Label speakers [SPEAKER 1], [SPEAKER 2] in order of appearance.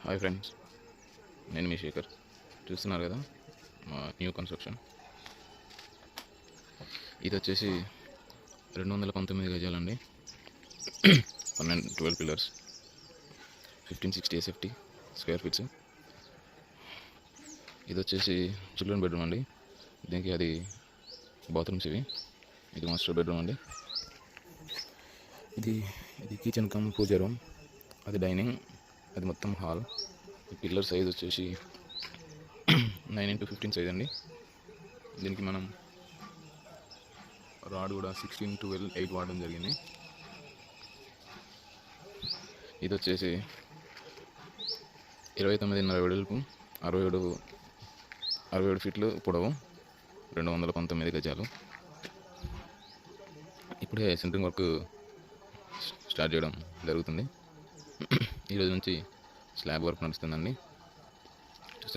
[SPEAKER 1] Hi friends, నేను మీ శేఖర్. చూస్తున్నారు కదా మా న్యూ కన్స్ట్రక్షన్. ఇది వచ్చేసి 219 గజాలండి. 12 పిల్లర్స్, 1560 SFT స్క్వేర్ ఫీట్స్. ఇది వచ్చేసి చిల్డ్రన్ బెడ్రూమ్ అండి. దీనికి అది బాత్రూమ్స్ ఇవి. ఇది మాస్టర్ బెడ్రూమ్ అండి. ఇది కిచెన్ కమ్ పూజా రూమ్, అది డైనింగ్, అది మొత్తం హాల్. ఈ పిల్లర్ సైజ్ వచ్చేసి 9x15 సైజ్ అండి. దీనికి మనం రాడ్ కూడా 16-12-8 వాడడం జరిగింది. ఇది వచ్చేసి 29.5 వెడల్పు, 67 ఫీట్లు పొడవు, 219 గజాలు. ఇప్పుడే సెంటరింగ్ వర్క్ స్టార్ట్ చేయడం జరుగుతుంది. ఈరోజు నుంచి స్లాబ్ వర్క్ నడుస్తుందండి.